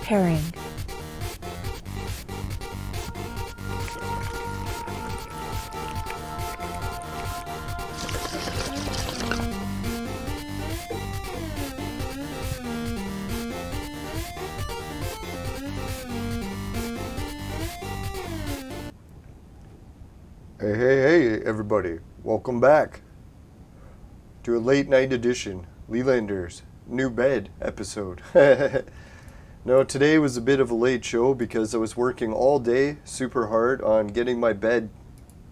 Preparing. Hey, everybody. Welcome back to a late night edition, Lelanders, new bed episode. No, today was a bit of a late show because I was working all day super hard on getting my bed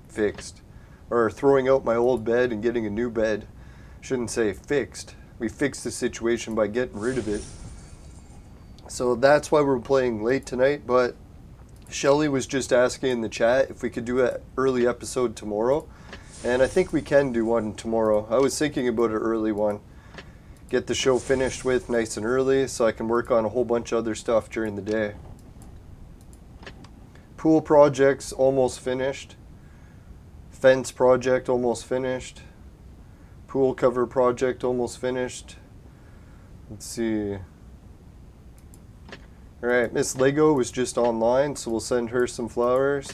fixed. Or throwing out my old bed and getting a new bed. Shouldn't say fixed. We fixed the situation by getting rid of it. So that's why we're playing late tonight, but Shelly was just asking in the chat if we could do an early episode tomorrow, and I think we can do one tomorrow. I was thinking about an early one. Get the show finished with nice and early so I can work on a whole bunch of other stuff during the day. Pool project's almost finished. Fence project almost finished. Pool cover project almost finished. Let's see. Alright, Miss Lego was just online, so we'll send her some flowers.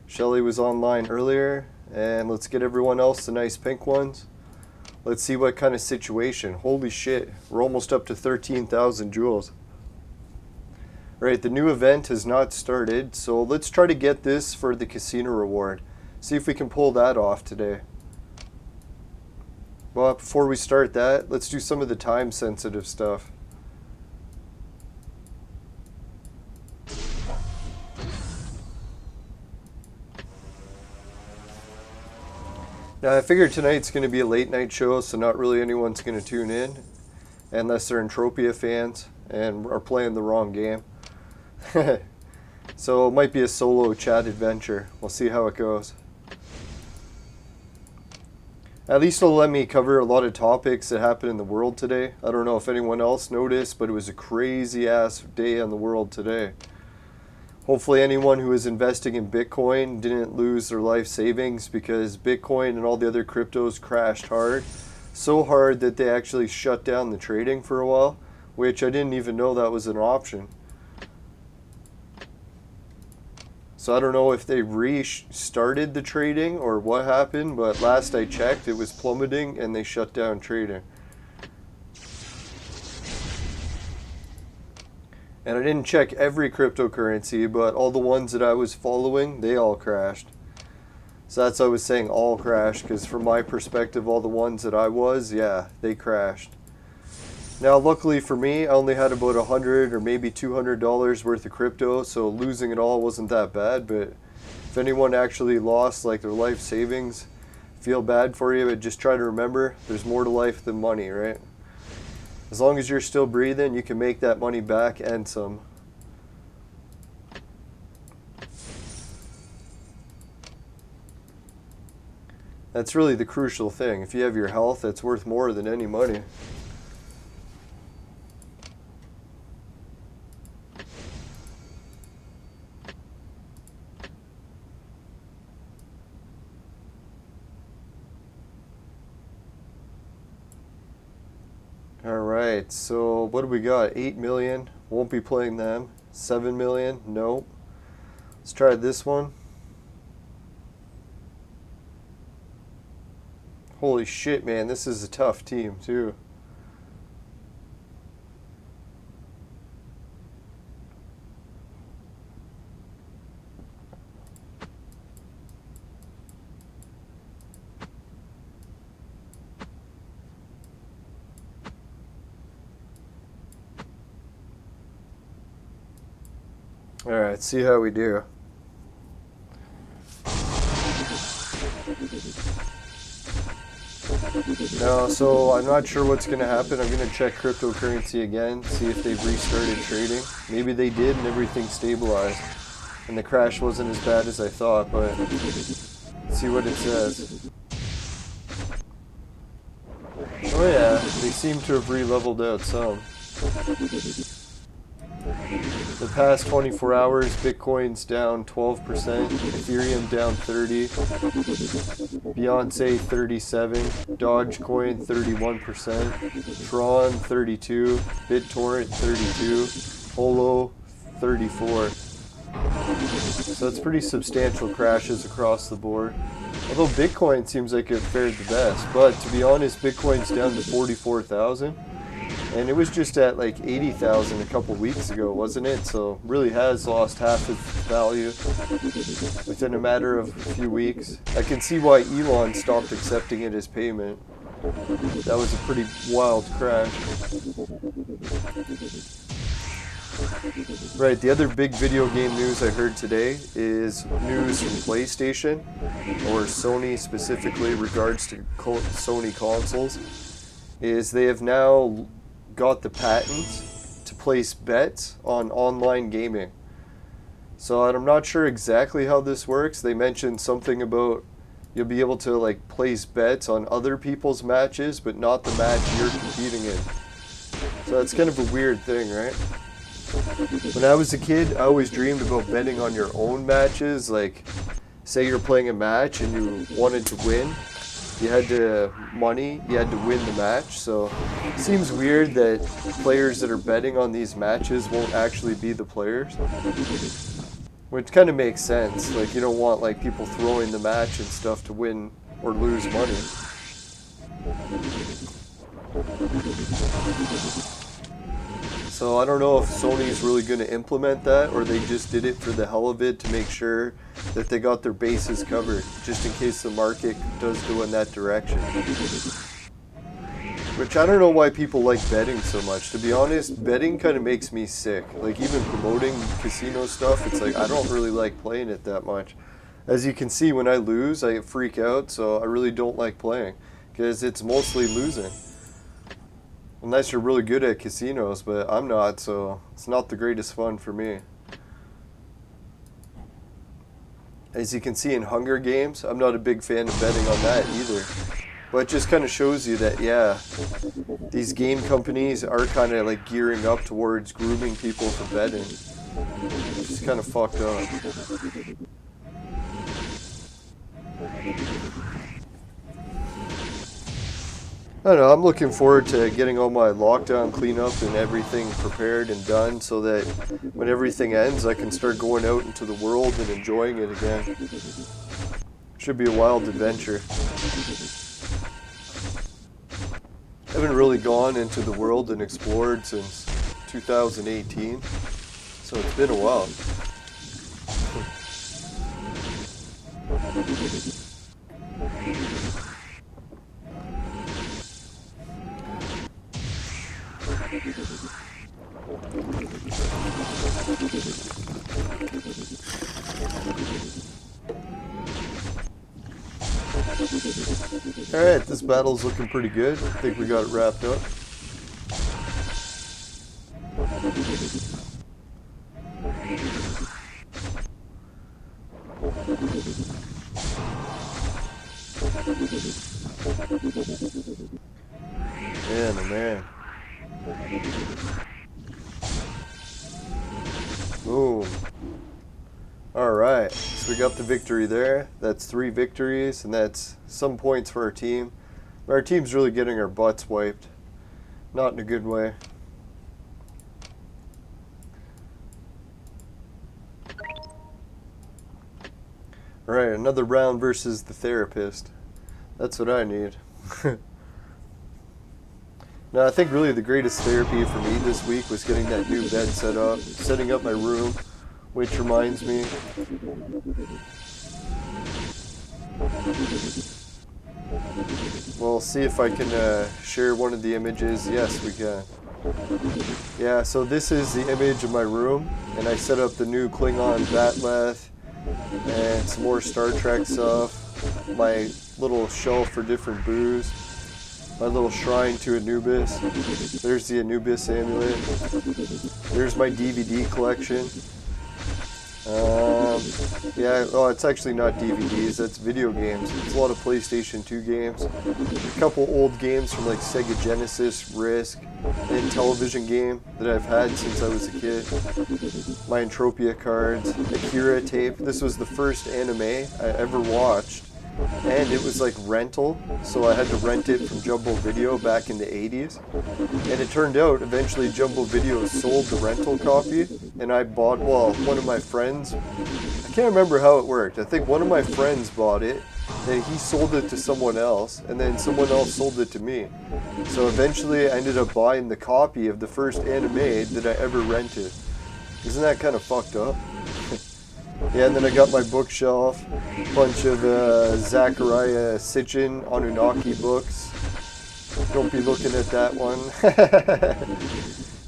Shelly was online earlier, and let's get everyone else the nice pink ones. Let's see what kind of situation. Holy shit, we're almost up to 13,000 jewels. Alright, the new event has not started, so let's try to get this for the casino reward. See if we can pull that off today. But before we start that, let's do some of the time sensitive stuff. Now, I figured tonight's going to be a late night show, so not really anyone's going to tune in, unless they're Entropia fans and are playing the wrong game. So it might be a solo chat adventure. We'll see how it goes. At least it'll let me cover a lot of topics that happened in the world today. I don't know if anyone else noticed, but it was a crazy ass day on the world today. Hopefully anyone who is investing in Bitcoin didn't lose their life savings, because Bitcoin and all the other cryptos crashed hard. So hard that they actually shut down the trading for a while, which I didn't even know that was an option. So I don't know if they restarted the trading or what happened, but last I checked it was plummeting and they shut down trading. And I didn't check every cryptocurrency, but all the ones that I was following, they all crashed. So that's why I was saying all crashed, because from my perspective, all the ones that I was, yeah, they crashed. Now, luckily for me, I only had about $100 or maybe $200 worth of crypto, so losing it all wasn't that bad. But if anyone actually lost like their life savings, feel bad for you, but just try to remember, there's more to life than money, right? As long as you're still breathing, you can make that money back and some. That's really the crucial thing. If you have your health, that's worth more than any money. Alright, so what do we got? 8 million. Won't be playing them. 7 million. Nope. Let's try this one. Holy shit, man. This is a tough team, too. Alright, see how we do. No, so I'm not sure what's going to happen. I'm going to check cryptocurrency again, see if they've restarted trading. Maybe they did and everything stabilized. And the crash wasn't as bad as I thought, but let's see what it says. Oh yeah, they seem to have re-leveled out some. The past 24 hours, Bitcoin's down 12%, Ethereum down 30%, Beyonce 37%, Dogecoin 31%, Tron 32%, BitTorrent 32%, Holo 34. So that's pretty substantial crashes across the board. Although Bitcoin seems like it fared the best, but to be honest, Bitcoin's down to 44,000, and it was just at like 80,000 a couple weeks ago, wasn't it? So really has lost half its value within a matter of a few weeks. I can see why Elon stopped accepting it as payment. That was a pretty wild crash. Right, the other big video game news I heard today is news from PlayStation, or Sony specifically, regards to Sony consoles, is they have now got the patents to place bets on online gaming. So I'm not sure exactly how this works. They mentioned something about you'll be able to like place bets on other people's matches, but not the match you're competing in. So that's kind of a weird thing, right? When I was a kid, I always dreamed about betting on your own matches. Like, say you're playing a match and you wanted to win, you had to win the match. So it seems weird that players that are betting on these matches won't actually be the players, which kind of makes sense. Like, you don't want like people throwing the match and stuff to win or lose money. So I don't know if Sony's really going to implement that, or they just did it for the hell of it to make sure that they got their bases covered, just in case the market does go in that direction. Which I don't know why people like betting so much. To be honest, betting kind of makes me sick. Like, even promoting casino stuff, it's like I don't really like playing it that much. As you can see, when I lose, I freak out, so I really don't like playing, because it's mostly losing. Unless you're really good at casinos, but I'm not, so it's not the greatest fun for me. As you can see in Hunger Games, I'm not a big fan of betting on that either. But it just kind of shows you that, yeah, these game companies are kind of like gearing up towards grooming people for betting. It's just kind of fucked up. I don't know, I'm looking forward to getting all my lockdown cleanup and everything prepared and done, so that when everything ends, I can start going out into the world and enjoying it again. Should be a wild adventure. I haven't really gone into the world and explored since 2018, so it's been a while. Alright, this battle's looking pretty good. I think we got it wrapped up. Man, oh man. Boom. Alright, so we got the victory there. That's 3 victories, and that's some points for our team. Our team's really getting our butts wiped. Not in a good way. Alright, another round versus the therapist. That's what I need. Now, I think really the greatest therapy for me this week was getting that new bed set up, setting up my room, which reminds me. Well, see if I can share one of the images. Yes, we can. Yeah, so this is the image of my room, and I set up the new Klingon Batleth and some more Star Trek stuff, my little shelf for different booze, my little shrine to Anubis. There's the Anubis amulet. There's my DVD collection. Yeah, oh, it's actually not DVDs, that's video games. It's a lot of PlayStation 2 games. A couple old games from like Sega Genesis, Risk, and television game that I've had since I was a kid. My Entropia cards, Akira tape. This was the first anime I ever watched, and it was like rental, so I had to rent it from Jumbo Video back in the 80s. And it turned out eventually Jumbo Video sold the rental copy, and I bought, well, one of my friends, I can't remember how it worked. I think one of my friends bought it, and he sold it to someone else, and then someone else sold it to me. So eventually I ended up buying the copy of the first anime that I ever rented. Isn't that kind of fucked up? Yeah, and then I got my bookshelf, bunch of Zachariah Sitchin Anunnaki books. Don't be looking at that one.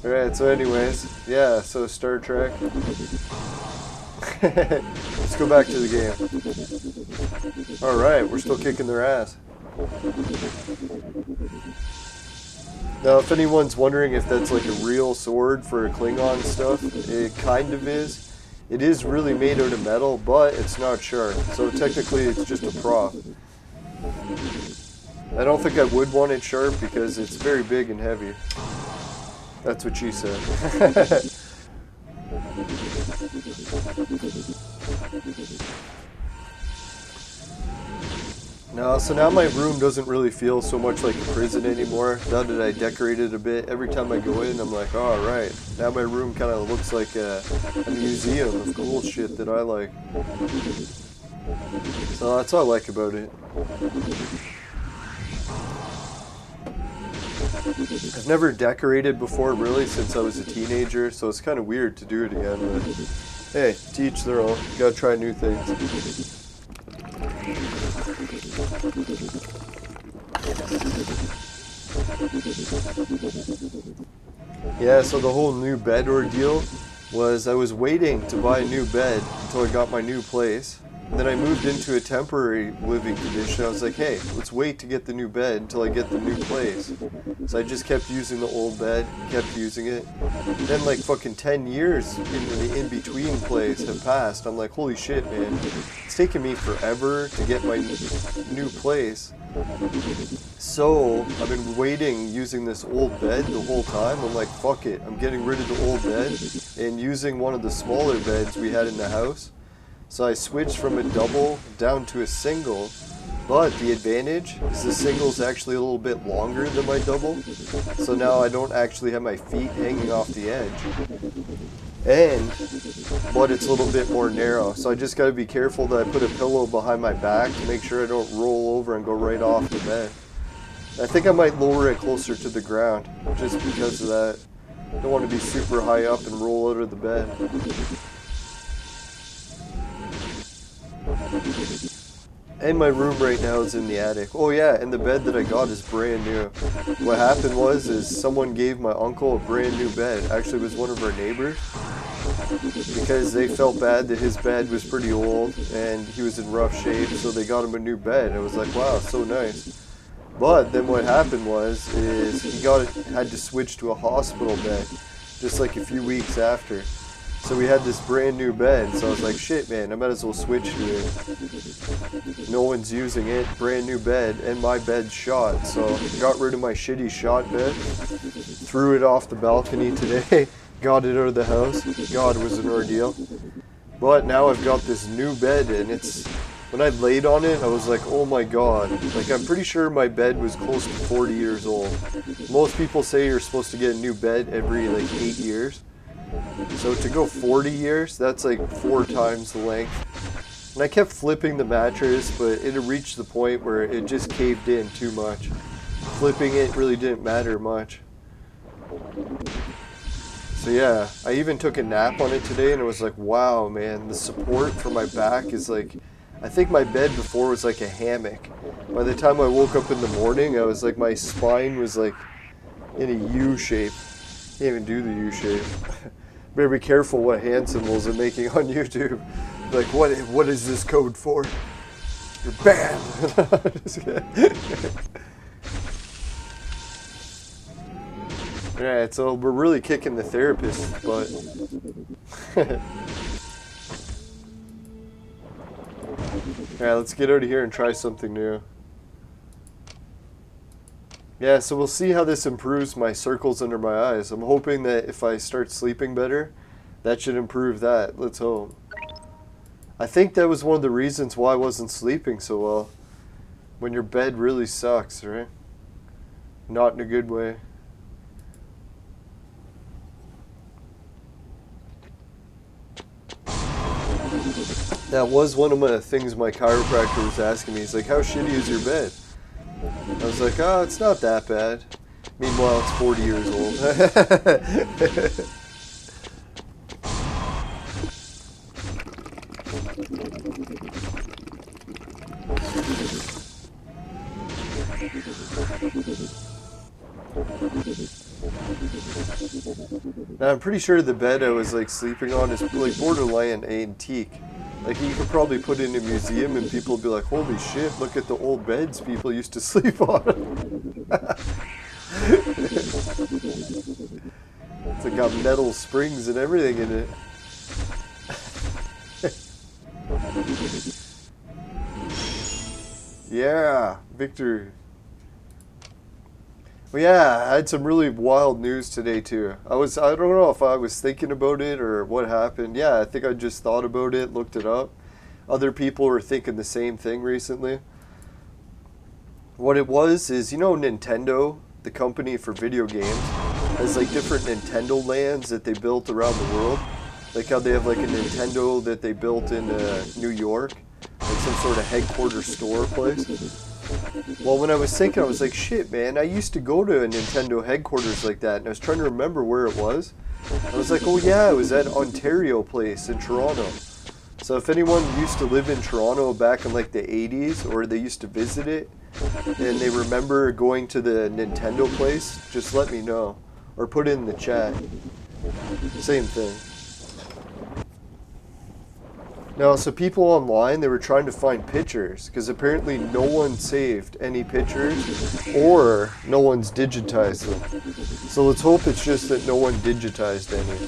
Alright, so anyways, yeah, so Star Trek. Let's go back to the game. Alright, we're still kicking their ass. Now, if anyone's wondering if that's like a real sword for Klingon stuff, it kind of is. It is really made out of metal, but it's not sharp, so technically it's just a prop. I don't think I would want it sharp because it's very big and heavy. That's what she said. No, so now my room doesn't really feel so much like a prison anymore. Now that I decorated a bit, every time I go in, I'm like, oh, alright. Now my room kind of looks like a museum of cool shit that I like. So that's all I like about it. I've never decorated before, really, since I was a teenager, so it's kind of weird to do it again, but hey, to each their own. You gotta try new things. Yeah, so the whole new bed ordeal was I was waiting to buy a new bed until I got my new place. And then I moved into a temporary living condition. I was like, hey, let's wait to get the new bed until I get the new place. So I just kept using the old bed, kept using it. And then like fucking 10 years into the in-between place have passed. I'm like, holy shit, man. It's taken me forever to get my new place. So I've been waiting using this old bed the whole time. I'm like, fuck it. I'm getting rid of the old bed and using one of the smaller beds we had in the house. So I switched from a double down to a single, but the advantage is the single's actually a little bit longer than my double, so now I don't actually have my feet hanging off the edge. But it's a little bit more narrow, so I just gotta be careful that I put a pillow behind my back to make sure I don't roll over and go right off the bed. I think I might lower it closer to the ground, just because of that. I don't want to be super high up and roll out of the bed. And my room right now is in the attic. Oh yeah, and the bed that I got is brand new. What happened was someone gave my uncle a brand new bed. Actually, it was one of our neighbors. Because they felt bad that his bed was pretty old and he was in rough shape, so they got him a new bed. I was like, wow, so nice. But then what happened was he had to switch to a hospital bed just like a few weeks after. So we had this brand new bed, so I was like, shit man, I might as well switch to it. No one's using it, brand new bed, and my bed's shot. So got rid of my shitty shot bed, threw it off the balcony today, got it out of the house. God, it was an ordeal. But now I've got this new bed, and when I laid on it, I was like, oh my god. Like, I'm pretty sure my bed was close to 40 years old. Most people say you're supposed to get a new bed every like 8 years. So to go 40 years, that's like 4 times the length. And I kept flipping the mattress, but it had reached the point where it just caved in too much. Flipping it really didn't matter much. So yeah, I even took a nap on it today and it was like, wow man, the support for my back is like, I think my bed before was like a hammock. By the time I woke up in the morning, I was like, my spine was like in a U shape. Can't even do the U shape. Better be careful what hand symbols I'm making on YouTube. Like, what is this code for? You're banned. Alright, so we're really kicking the therapist's butt. Alright, let's get out of here and try something new. Yeah, so we'll see how this improves my circles under my eyes. I'm hoping that if I start sleeping better, that should improve that. Let's hope. I think that was one of the reasons why I wasn't sleeping so well. When your bed really sucks, right? Not in a good way. That was one of my things my chiropractor was asking me. He's like, how shitty is your bed? I was like, oh, it's not that bad. Meanwhile, it's 40 years old. Now, I'm pretty sure the bed I was like sleeping on is like borderline antique. Like you could probably put it in a museum and people would be like, holy shit, look at the old beds people used to sleep on. It's like got metal springs and everything in it. Yeah, victory. Well, yeah, I had some really wild news today too. I don't know if I was thinking about it or what happened. Yeah, I think I just thought about it, looked it up. Other people were thinking the same thing recently. What it was is, you know, Nintendo, the company for video games, has like different Nintendo lands that they built around the world. Like how they have like a Nintendo that they built in New York, like some sort of headquarters store place. Well, when I was thinking, I was like, shit, man, I used to go to a Nintendo headquarters like that, and I was trying to remember where it was. I was like, oh yeah, it was at Ontario Place in Toronto. So if anyone used to live in Toronto back in like the 80s, or they used to visit it, and they remember going to the Nintendo place, just let me know. Or put it in the chat. Same thing. Now, so people online, they were trying to find pictures, because apparently no one saved any pictures, or no one's digitized them. So let's hope it's just that no one digitized any.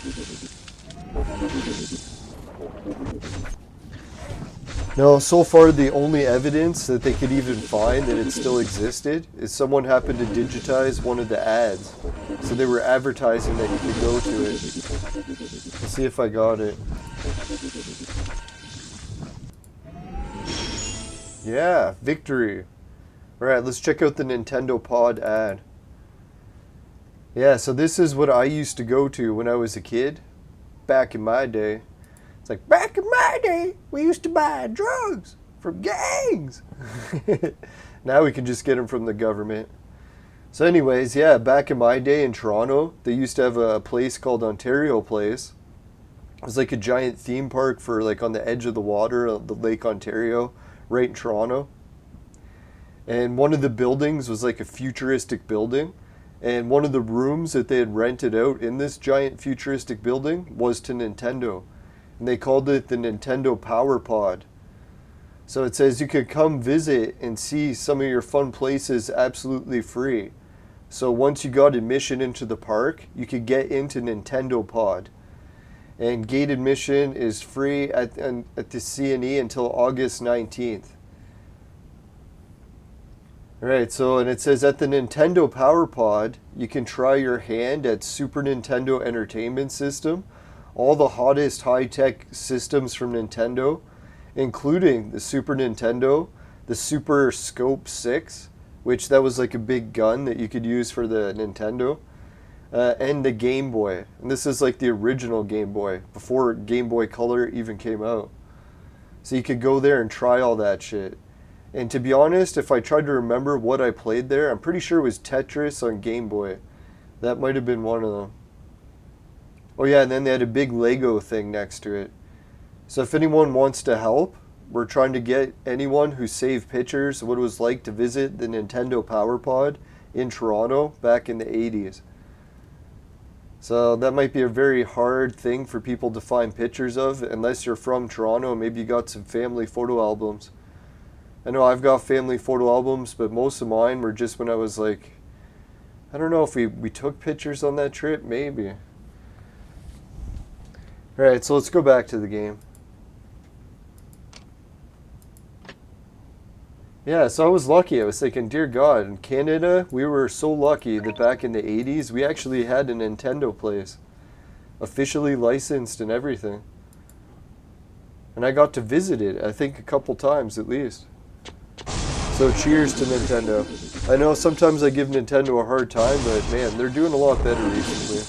No, so far the only evidence that they could even find that it still existed is someone happened to digitize one of the ads. So they were advertising that you could go to it. Let's see if I got it. Yeah, victory. Alright, let's check out the Nintendo Pod ad. Yeah, so this is what I used to go to when I was a kid. Back in my day. It's like, back in my day, we used to buy drugs from gangs. Now we can just get them from the government. So anyways, yeah, back in my day in Toronto, they used to have a place called Ontario Place. It was like a giant theme park for like on the edge of the water, the Lake Ontario, right in Toronto. And one of the buildings was like a futuristic building. And one of the rooms that they had rented out in this giant futuristic building was to Nintendo. And they called it the Nintendo Power Pod. So it says you could come visit and see some of your fun places absolutely free. So once you got admission into the park, you could get into Nintendo Pod. And gate admission is free at the CNE until August 19th. Alright, so and it says at the Nintendo Power Pod, you can try your hand at Super Nintendo Entertainment System, all the hottest high-tech systems from Nintendo, including the Super Nintendo, the Super Scope 6, which that was like a big gun that you could use for the Nintendo, and the Game Boy. And this is like the original Game Boy, before Game Boy Color even came out. So you could go there and try all that shit. And to be honest, if I tried to remember what I played there, I'm pretty sure it was Tetris on Game Boy. That might have been one of them. Oh yeah, and then they had a big Lego thing next to it. So if anyone wants to help, we're trying to get anyone who saved pictures of what it was like to visit the Nintendo Power Pod in Toronto back in the 80s. So that might be a very hard thing for people to find pictures of, unless you're from Toronto and maybe you got some family photo albums. I know I've got family photo albums, but most of mine were just when I was like, I don't know if we took pictures on that trip, maybe. Alright, so let's go back to the game. Yeah, so I was lucky. I was thinking, dear God, in Canada, we were so lucky that back in the 80s, we actually had a Nintendo place. Officially licensed and everything. And I got to visit it, I think, a couple times at least. So cheers to Nintendo. I know sometimes I give Nintendo a hard time, but man, they're doing a lot better recently.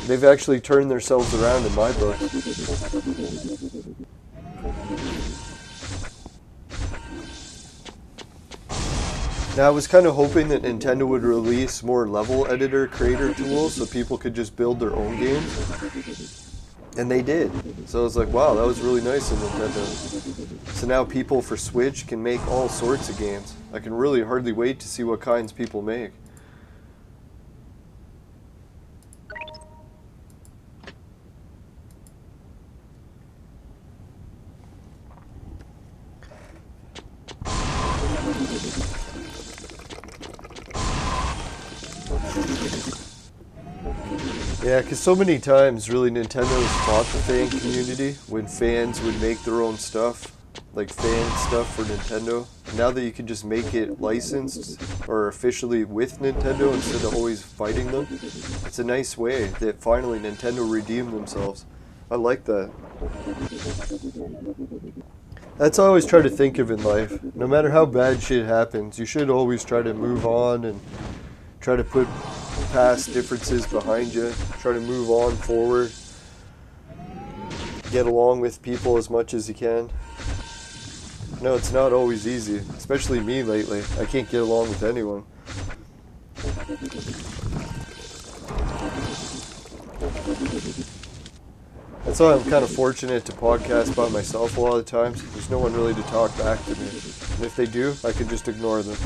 They've actually turned themselves around in my book. Now, I was kind of hoping that Nintendo would release more level editor creator tools so people could just build their own games. And they did. So I was like, wow, that was really nice of Nintendo. So now people for Switch can make all sorts of games. I can really hardly wait to see what kinds people make. Yeah, because so many times, really, Nintendo's fought the fan community when fans would make their own stuff, like fan stuff for Nintendo. Now that you can just make it licensed or officially with Nintendo instead of always fighting them, it's a nice way that finally Nintendo redeemed themselves. I like that. That's how I always try to think of in life. No matter how bad shit happens, you should always try to move on and try to put past differences behind you, try to move on forward, get along with people as much as you can. No, it's not always easy, especially me lately. I can't get along with anyone. That's why I'm kind of fortunate to podcast by myself a lot of times. There's no one really to talk back to me. And if they do, I can just ignore them.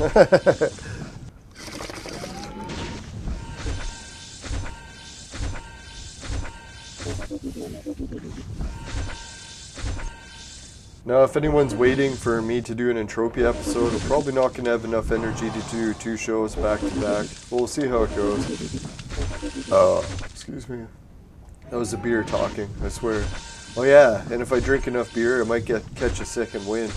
Now, if anyone's waiting for me to do an Entropia episode, I'm probably not going to have enough energy to do 2 shows back to back. But we'll see how it goes. Excuse me. That was a beer talking, I swear. Oh yeah, and if I drink enough beer, I might catch a second win.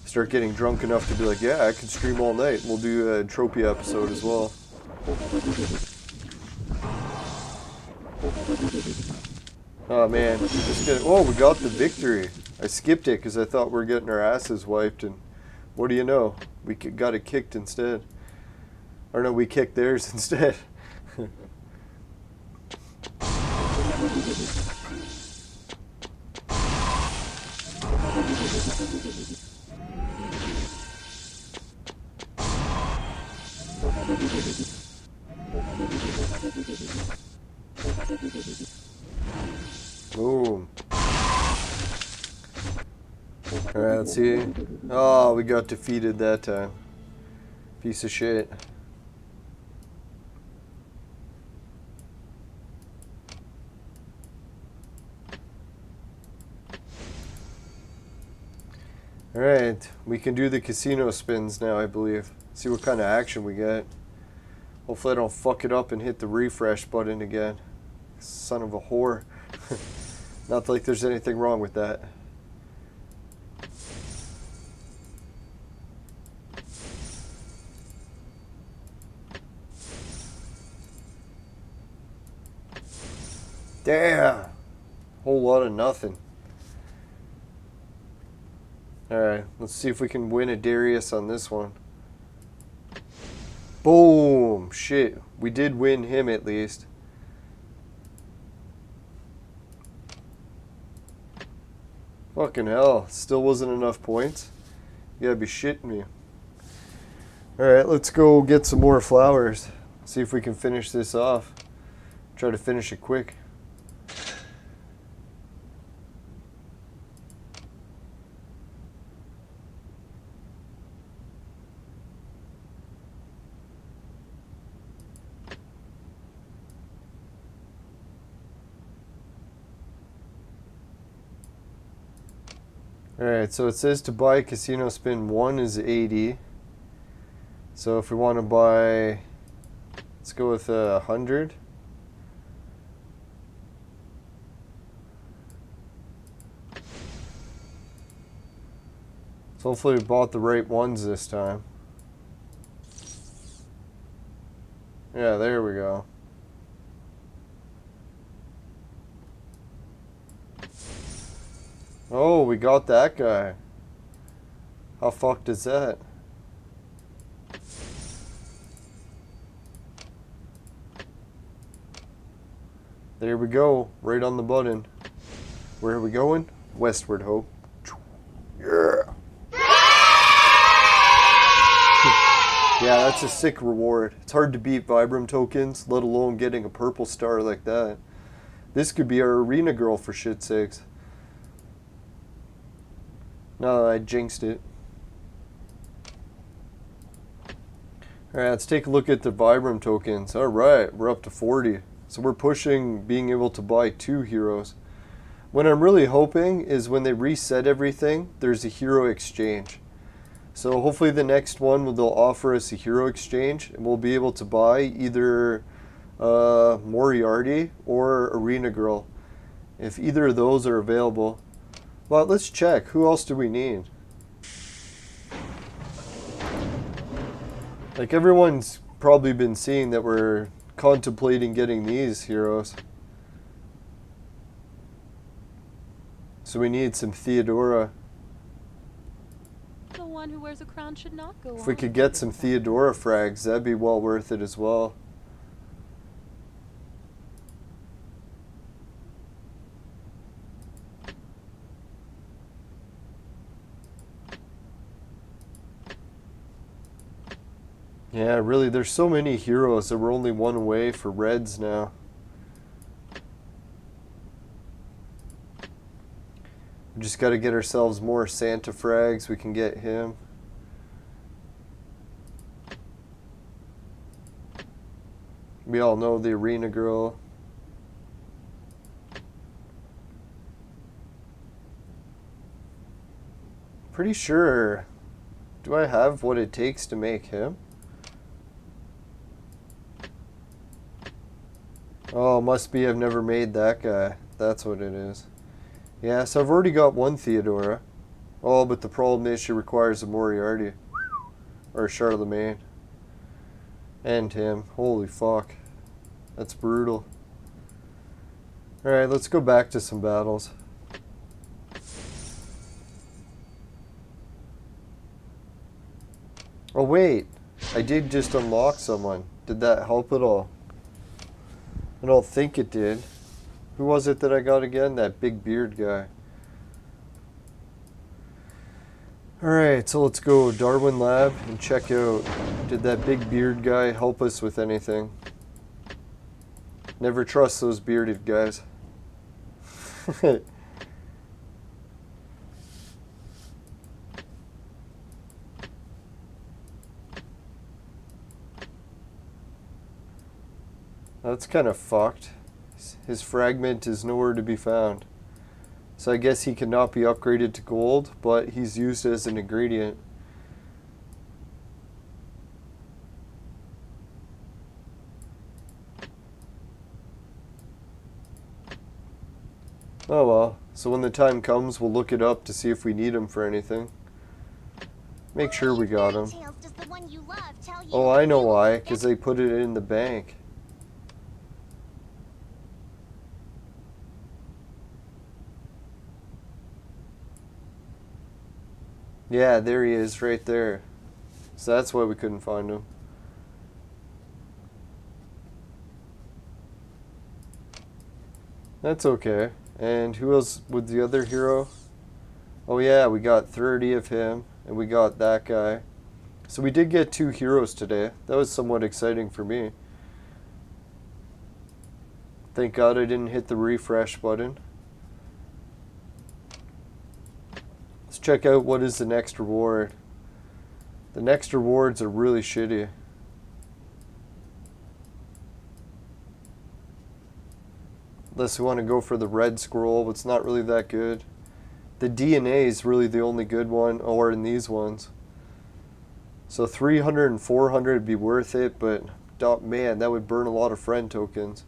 Start getting drunk enough to be like, yeah, I can stream all night. We'll do an Entropia episode as well. Oh man, we got the victory. I skipped it because I thought we were getting our asses wiped, and what do you know? We got it kicked instead. Or no, we kicked theirs instead. Boom. Alright, let's see. Oh, we got defeated that time. Piece of shit. Alright, we can do the casino spins now, I believe. See what kind of action we get. Hopefully I don't fuck it up and hit the refresh button again. Son of a whore. Not like there's anything wrong with that. Damn! Whole lot of nothing. Alright, let's see if we can win a Darius on this one. Boom! Shit, we did win him at least. Fucking hell, still wasn't enough points? You gotta be shitting me. Alright, let's go get some more flowers. See if we can finish this off. Try to finish it quick. Alright, so it says to buy casino spin 1 is 80. So if we want to buy, let's go with 100. So hopefully we bought the right ones this time. Yeah, there we go. Oh, we got that guy. How fucked is that? There we go. Right on the button. Where are we going? Westward, Hope. Yeah. Yeah, that's a sick reward. It's hard to beat Vibram tokens, let alone getting a purple star like that. This could be our arena girl for shit's sakes. No, I jinxed it. Alright, let's take a look at the Vibram tokens. Alright, we're up to 40. So we're pushing being able to buy 2 heroes. What I'm really hoping is when they reset everything, there's a hero exchange. So hopefully the next one they'll offer us a hero exchange and we'll be able to buy either Moriarty or Arena Girl. If either of those are available. Well, let's check. Who else do we need? Like everyone's probably been seeing that we're contemplating getting these heroes. So we need some Theodora. The one who wears a crown should not go on. If we could get some Theodora frags, that'd be well worth it as well. Yeah, really, there's so many heroes that we're only one away for reds now. We just got to get ourselves more Santa frags. We can get him. We all know the Arena Girl. Pretty sure. Do I have what it takes to make him? Oh, must be I've never made that guy. That's what it is. Yeah, so I've already got one Theodora. Oh, but the problem is she requires a Moriarty. Or a Charlemagne. And him. Holy fuck. That's brutal. Alright, let's go back to some battles. Oh wait, I did just unlock someone. Did that help at all? I don't think it did. Who was it that I got again? That big beard guy. Alright, so let's go Darwin Lab and check out, did that big beard guy help us with anything? Never trust those bearded guys. That's kind of fucked. His fragment is nowhere to be found. So I guess he cannot be upgraded to gold, but he's used as an ingredient. Oh well. So when the time comes, we'll look it up to see if we need him for anything. Make sure we got him. Oh, I know why. Because they put it in the bank. Yeah, there he is, right there. So that's why we couldn't find him. That's okay. And who else with the other hero? Oh yeah, we got 30 of him, and we got that guy. So we did get 2 heroes today. That was somewhat exciting for me. Thank God I didn't hit the refresh button. Let's check out what is the next reward. The next rewards are really shitty. Unless we want to go for the red scroll, but it's not really that good. The DNA is really the only good one, or in these ones. So 300 and 400 would be worth it, but man, that would burn a lot of friend tokens.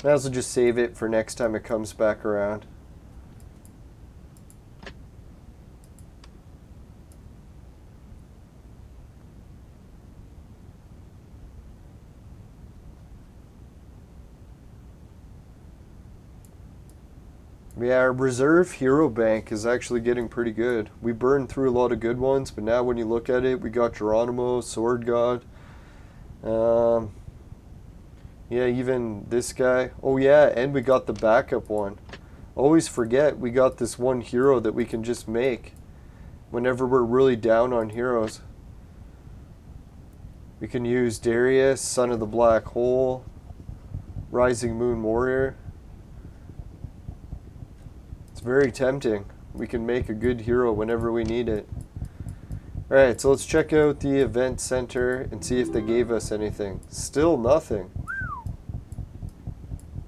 Might as well just save it for next time it comes back around. Yeah, our reserve hero bank is actually getting pretty good. We burned through a lot of good ones, but now when you look at it, we got Geronimo, Sword God. Yeah, even this guy. Oh yeah, and we got the backup one. Always forget we got this one hero that we can just make whenever we're really down on heroes. We can use Darius, Son of the Black Hole, Rising Moon Warrior. It's very tempting. We can make a good hero whenever we need it. Alright, so let's check out the event center and see if they gave us anything. Still nothing.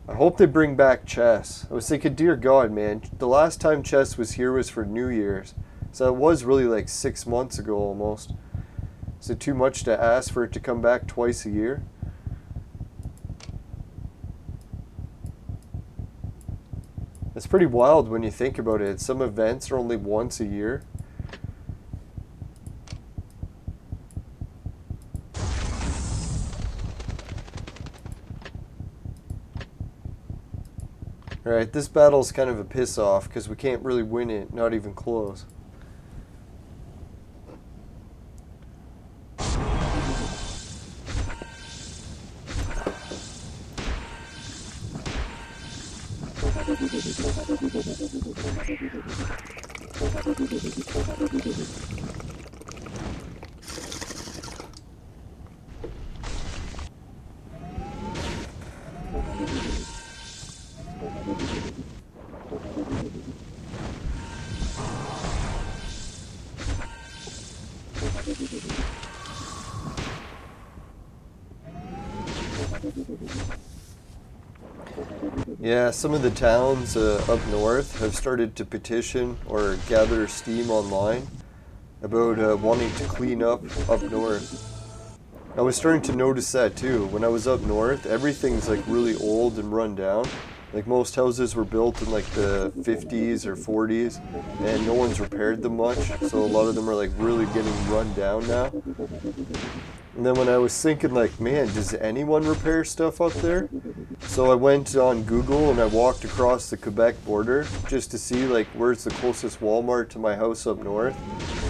I hope they bring back chess. I was thinking, dear God, man, the last time chess was here was for New Year's. So it was really like 6 months ago almost. Is it too much to ask for it to come back twice a year? It's pretty wild when you think about it. Some events are only once a year. Alright, this battle's kind of a piss off because we can't really win it, not even close. Yeah, some of the towns up north have started to petition or gather steam online about wanting to clean up north. I was starting to notice that too. When I was up north, everything's like really old and run down. Like most houses were built in like the 50s or 40s and no one's repaired them much. So a lot of them are like really getting run down now. And then when I was thinking like, man, does anyone repair stuff up there? So I went on Google and I walked across the Quebec border just to see like where's the closest Walmart to my house up north.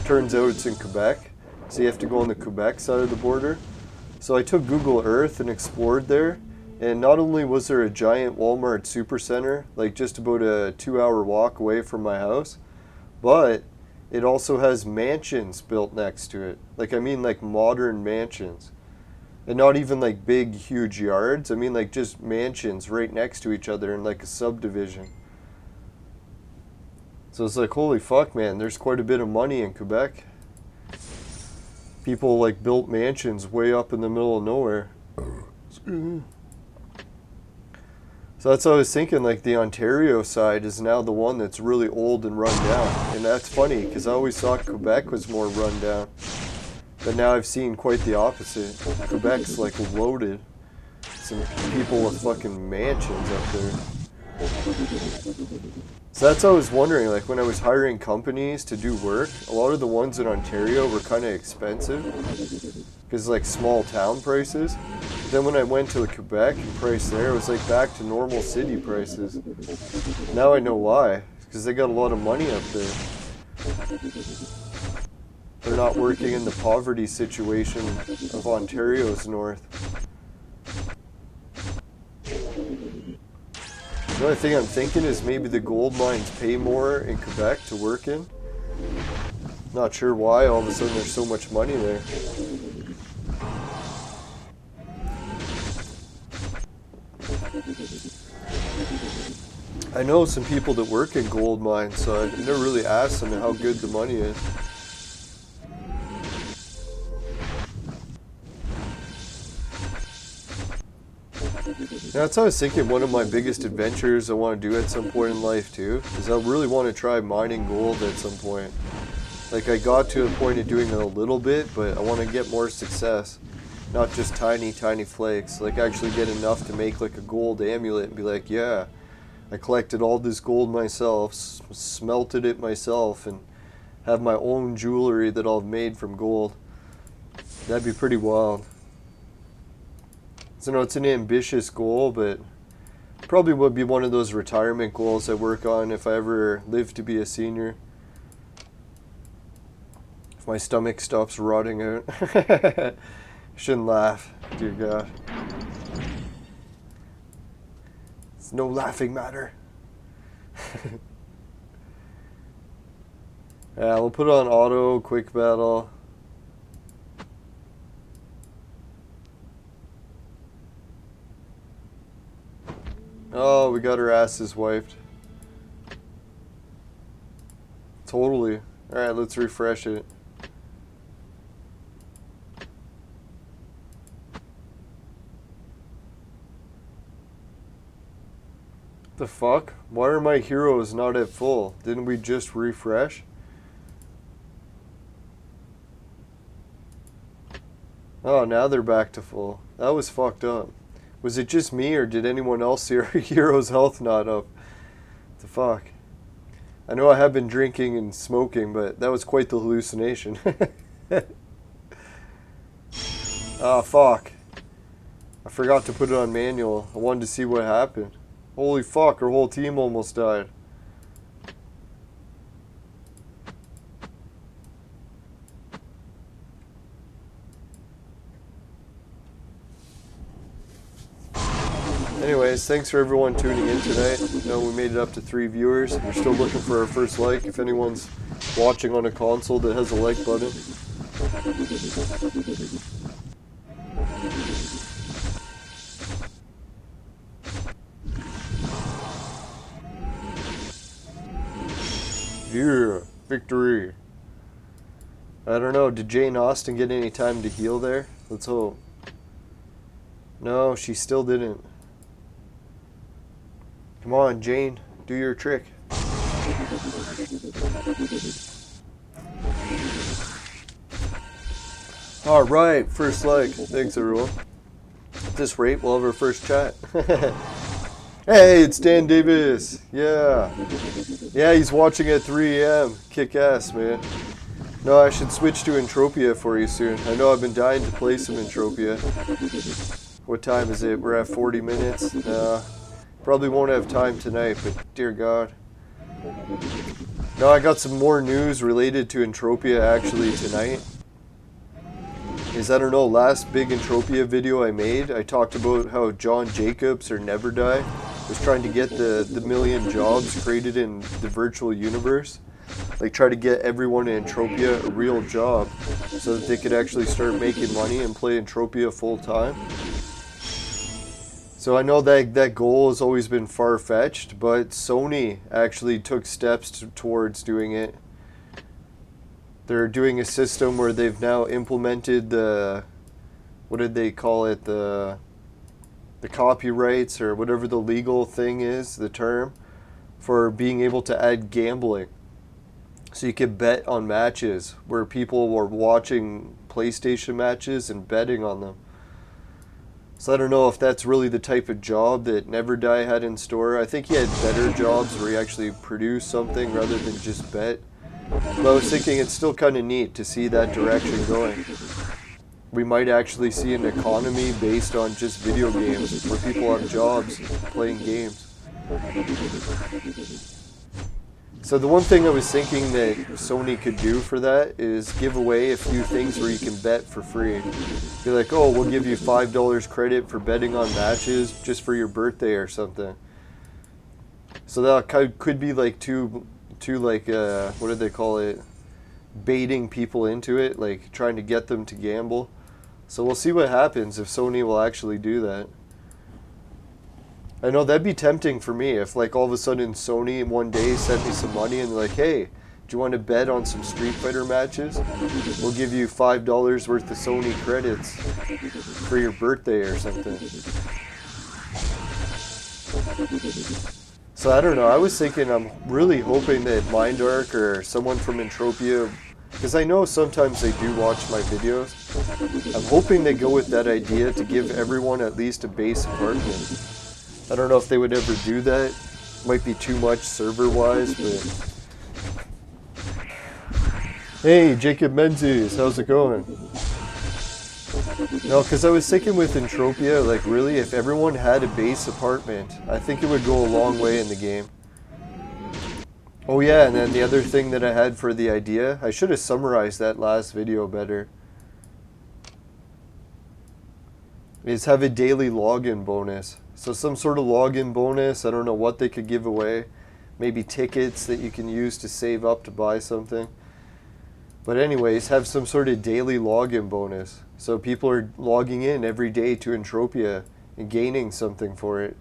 Turns out it's in Quebec. So you have to go on the Quebec side of the border. So I took Google Earth and explored there. And not only was there a giant Walmart supercenter, like just about a 2-hour walk away from my house, but it also has mansions built next to it. Like, I mean, like modern mansions. And not even like big, huge yards. I mean, like just mansions right next to each other in like a subdivision. So it's like, holy fuck, man, there's quite a bit of money in Quebec. People like built mansions way up in the middle of nowhere. So that's what I was thinking, like the Ontario side is now the one that's really old and run down. And that's funny, because I always thought Quebec was more run down. But now I've seen quite the opposite. Quebec's like loaded. Some people with fucking mansions up there. So that's what I was wondering, like when I was hiring companies to do work, a lot of the ones in Ontario were kind of expensive. Because like small town prices. But then when I went to the Quebec and price there, it was like back to normal city prices. Now I know why. Because they got a lot of money up there. They're not working in the poverty situation of Ontario's north. The only thing I'm thinking is maybe the gold mines pay more in Quebec to work in. Not sure why all of a sudden there's so much money there. I know some people that work in gold mines, so I've never really asked them how good the money is. That's what I was thinking. One of my biggest adventures I want to do at some point in life too is I really want to try mining gold at some point. Like I got to a point of doing it a little bit, but I want to get more success. Not just tiny flakes. Like actually get enough to make like a gold amulet and be like, yeah, I collected all this gold myself, smelted it myself, and have my own jewelry that I've made from gold. That'd be pretty wild. So no, it's an ambitious goal, but Probably would be one of those retirement goals I work on if I ever live to be a senior. If my stomach stops rotting out. Shouldn't laugh, dear God. It's no laughing matter. Yeah, we'll put it on auto, quick battle. Oh, we got our asses wiped. Totally. Alright, let's refresh it. The fuck? Why are my heroes not at full? Didn't we just refresh? Oh, now they're back to full. That was fucked up. Was it just me, or did anyone else see our hero's health not up? What the fuck? I know I have been drinking and smoking, but that was quite the hallucination. Ah, fuck. I forgot to put it on manual. I wanted to see what happened. Holy fuck, our whole team almost died. Anyways, thanks for everyone tuning in tonight. I know we made it up to 3 viewers. We're still looking for our first like. If anyone's watching on a console that has a like button. Yeah, victory. I don't know, did Jane Austen get any time to heal there? Let's hope. No, she still didn't. Come on, Jane, do your trick. Alright, first like. Thanks, everyone. At this rate, we'll have our first chat. Hey, it's Dan Davis. Yeah. Yeah, he's watching at 3 a.m. Kick ass, man. No, I should switch to Entropia for you soon. I know I've been dying to play some Entropia. What time is it? We're at 40 minutes. Probably won't have time tonight, but dear God. No, I got some more news related to Entropia actually tonight. I don't know, last big Entropia video I made, I talked about how John Jacobs, or Never Die, was trying to get the million jobs created in the virtual universe. Like, try to get everyone in Entropia a real job so that they could actually start making money and play Entropia full time. So I know that goal has always been far-fetched, but Sony actually took steps towards doing it. They're doing a system where they've now implemented the, what did they call it, the copyrights, or whatever the legal thing is, the term, for being able to add gambling. So you could bet on matches where people were watching PlayStation matches and betting on them. So I don't know if that's really the type of job that Never Die had in store. I think he had better jobs where he actually produced something rather than just bet. But I was thinking it's still kind of neat to see that direction going. We might actually see an economy based on just video games, where people have jobs playing games. So the one thing I was thinking that Sony could do for that is give away a few things where you can bet for free. Be like, oh, we'll give you $5 credit for betting on matches just for your birthday or something. So that could be like two like, what do they call it? Baiting people into it, like trying to get them to gamble. So we'll see what happens if Sony will actually do that. I know that'd be tempting for me if, like, all of a sudden Sony one day sent me some money and they're like, hey, do you want to bet on some Street Fighter matches? We'll give you $5 worth of Sony credits for your birthday or something. So I don't know, I was thinking, I'm really hoping that Mindark or someone from Entropia, because I know sometimes they do watch my videos, I'm hoping they go with that idea to give everyone at least a base apartment. I don't know if they would ever do that. Might be too much server-wise, but... Hey, Jacob Menzies, how's it going? No, because I was thinking with Entropia, like really, if everyone had a base apartment, I think it would go a long way in the game. Oh yeah, and then the other thing that I had for the idea, I should have summarized that last video better, is have a daily login bonus. So some sort of login bonus, I don't know what they could give away. Maybe tickets that you can use to save up to buy something. But anyways, have some sort of daily login bonus. So people are logging in every day to Entropia and gaining something for it.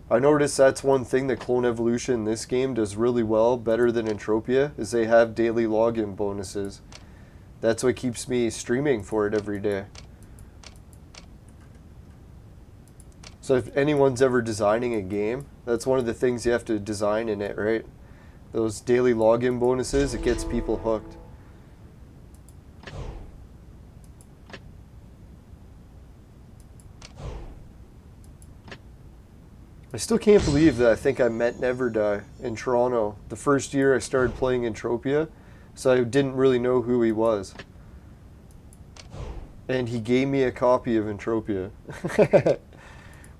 I noticed that's one thing that Clone Evolution in this game does really well, better than Entropia, is they have daily login bonuses. That's what keeps me streaming for it every day. So if anyone's ever designing a game, that's one of the things you have to design in it, right? Those daily login bonuses, it gets people hooked. I still can't believe that I think I met Never Die in Toronto the first year I started playing Entropia, so I didn't really know who he was. And he gave me a copy of Entropia,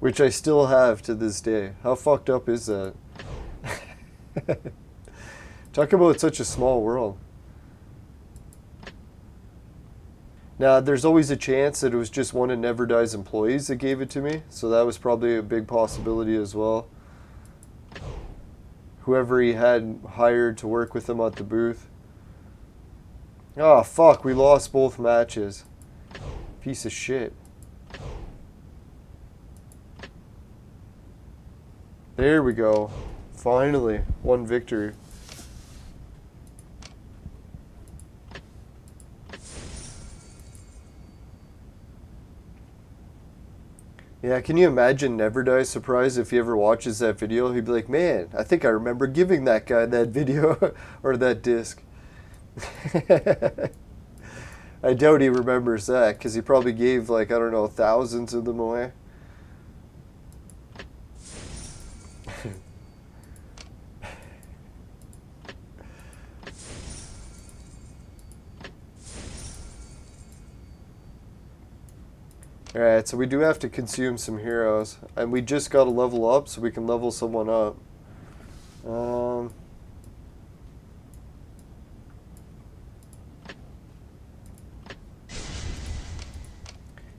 which I still have to this day. How fucked up is that? Talk about such a small world. Now, there's always a chance that it was just one of Never Die's employees that gave it to me, so that was probably a big possibility as well. Whoever he had hired to work with him at the booth. Oh, fuck, we lost both matches. Piece of shit. There we go. Finally, one victory. Yeah, can you imagine Never Die's surprise if he ever watches that video? He'd be like, man, I think I remember giving that guy that video or that disc. I doubt he remembers that because he probably gave, like, I don't know, thousands of them away. Alright, so we do have to consume some heroes. And we just got to level up so we can level someone up.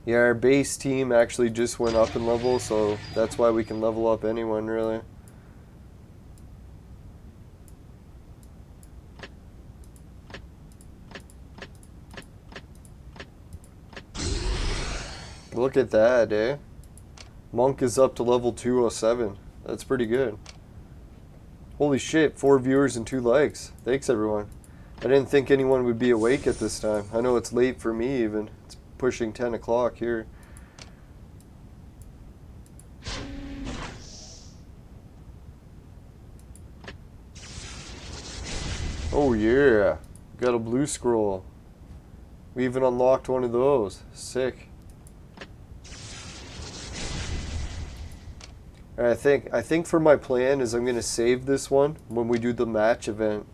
Yeah, our base team actually just went up in level, so that's why we can level up anyone, really. Look at that, eh? Monk is up to level 207. That's pretty good. Holy shit, 4 viewers and 2 likes. Thanks, everyone. I didn't think anyone would be awake at this time. I know it's late for me, even. It's pushing 10 o'clock here. Oh, yeah. Got a blue scroll. We even unlocked one of those. Sick. I think for my plan is I'm going to save this one when we do the match event.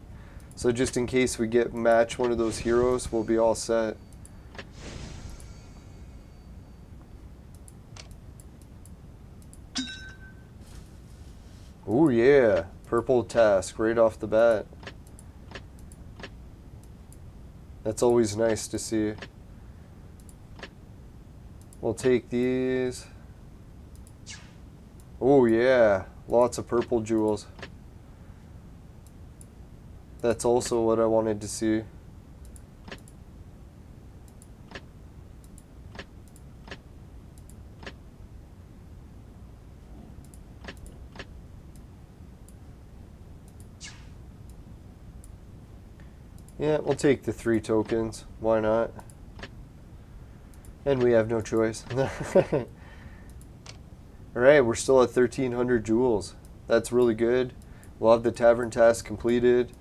So just in case we get match one of those heroes, we'll be all set. Oh yeah, purple task right off the bat. That's always nice to see. We'll take these. Oh yeah, lots of purple jewels. That's also what I wanted to see. Yeah, we'll take the 3 tokens. Why not? And we have no choice. Alright, we're still at 1,300 jewels. That's really good. We'll have the tavern task completed.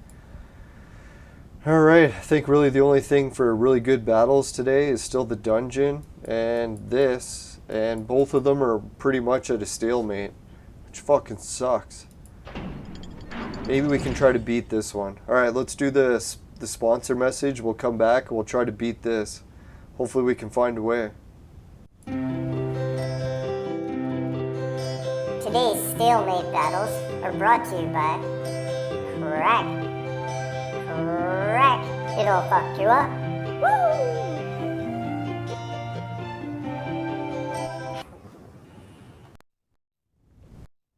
Alright, I think really the only thing for really good battles today is still the dungeon and this. And both of them are pretty much at a stalemate, which fucking sucks. Maybe we can try to beat this one. Alright, let's do the the sponsor message, we'll come back and we'll try to beat this. Hopefully we can find a way. Today's stalemate battles are brought to you by Crack. Crack. It'll fuck you up. Woo!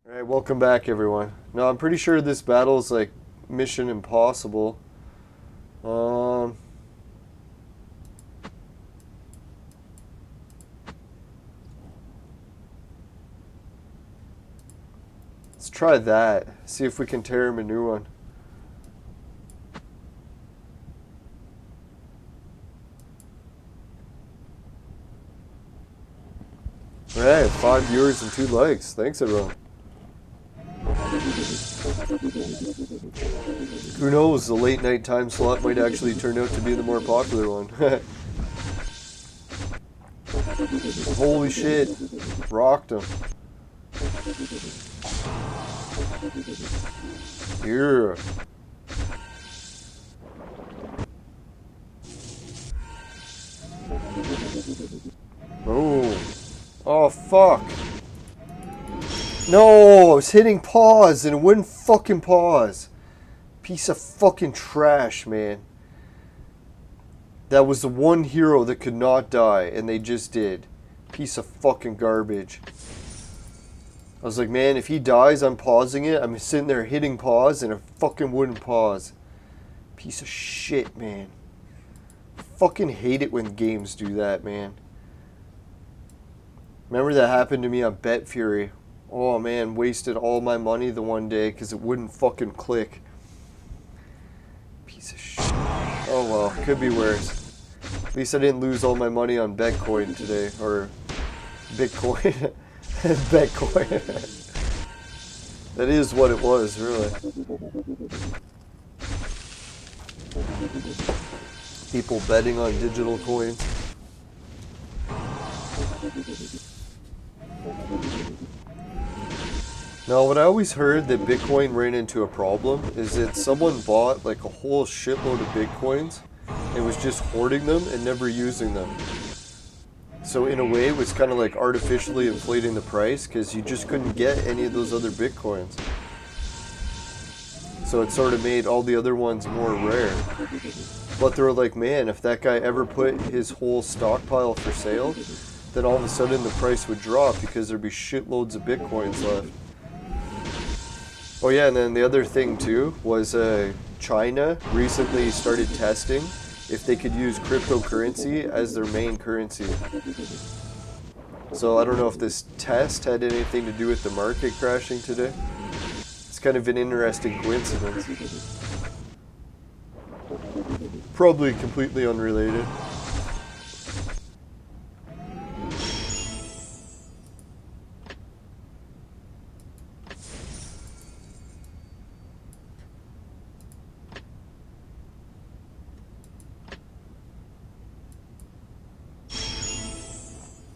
Alright, welcome back everyone. Now I'm pretty sure this battle is like Mission Impossible. Let's try that. See if we can tear him a new one. Alright, 5 viewers and 2 likes. Thanks everyone. Who knows, the late night time slot might actually turn out to be the more popular one. Holy shit. Rocked him. Here. Oh. Oh, fuck. No, I was hitting pause and it wouldn't fucking pause. Piece of fucking trash, man. That was the one hero that could not die, and they just did. Piece of fucking garbage. I was like, man, if he dies, I'm pausing it. I'm sitting there hitting pause, and it fucking wouldn't pause. Piece of shit, man. Fucking hate it when games do that, man. Remember that happened to me on Bet Fury. Oh man, wasted all my money the one day because it wouldn't fucking click. Piece of shit. Oh well, could be worse. At least I didn't lose all my money on Bitcoin today. Or Bitcoin. Bitcoin. That is what it was, really. People betting on digital coins. Now, what I always heard that Bitcoin ran into a problem is that someone bought like a whole shitload of Bitcoins and was just hoarding them and never using them. So in a way, it was kind of like artificially inflating the price because you just couldn't get any of those other Bitcoins. So it sort of made all the other ones more rare. But they were like, man, if that guy ever put his whole stockpile for sale, then all of a sudden the price would drop because there'd be shitloads of Bitcoins left. Oh yeah, and then the other thing too was China recently started testing if they could use cryptocurrency as their main currency. So I don't know if this test had anything to do with the market crashing today. It's kind of an interesting coincidence. Probably completely unrelated.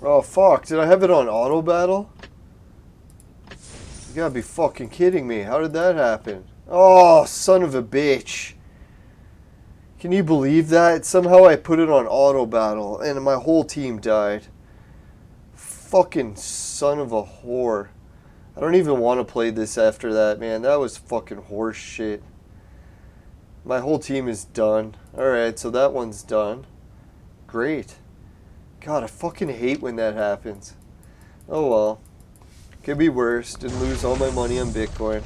Oh fuck, did I have it on auto battle? You gotta be fucking kidding me. How did that happen? Oh, son of a bitch. Can you believe that? Somehow I put it on auto battle and my whole team died. Fucking son of a whore. I don't even want to play this after that, man. That was fucking horse shit. My whole team is done. Alright, so that one's done. Great. God, I fucking hate when that happens. Oh well. Could be worse. Didn't lose all my money on Bitcoin.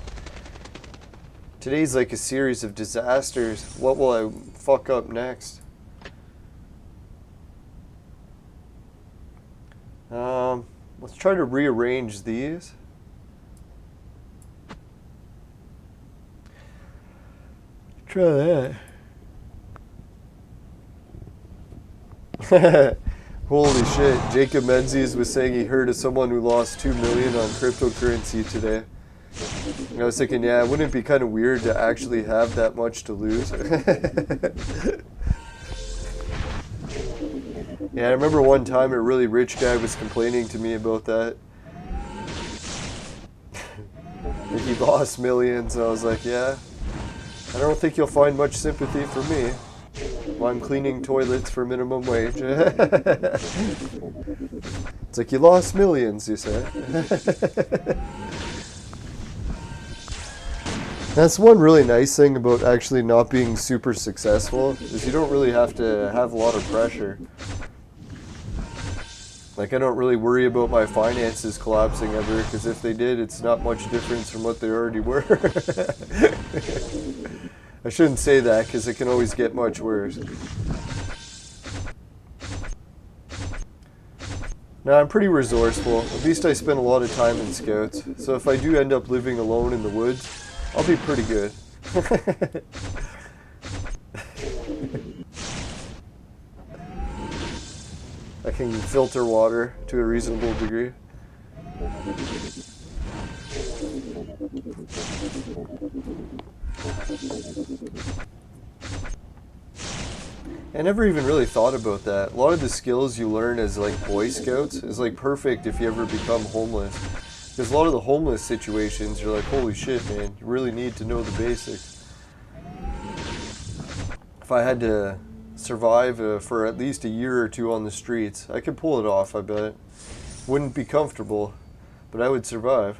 Today's like a series of disasters. What will I fuck up next? Let's try to rearrange these. Try that. Holy shit, Jacob Menzies was saying he heard of someone who lost 2 million on cryptocurrency today. And I was thinking, yeah, wouldn't it be kind of weird to actually have that much to lose? Yeah, I remember one time a really rich guy was complaining to me about that. He lost millions, and I was like, yeah, I don't think you'll find much sympathy for me while I'm cleaning toilets for minimum wage. It's like you lost millions, you say. That's one really nice thing about actually not being super successful, is you don't really have to have a lot of pressure. Like, I don't really worry about my finances collapsing ever, because if they did, it's not much difference from what they already were. I shouldn't say that, because it can always get much worse. Now, I'm pretty resourceful. At least I spend a lot of time in Scouts. So if I do end up living alone in the woods, I'll be pretty good. I can filter water to a reasonable degree. I never even really thought about that. A lot of the skills you learn as like Boy Scouts is like perfect if you ever become homeless. Because a lot of the homeless situations, you're like, holy shit, man, you really need to know the basics. If I had to survive for at least a year or two on the streets, I could pull it off, I bet. Wouldn't be comfortable, but I would survive.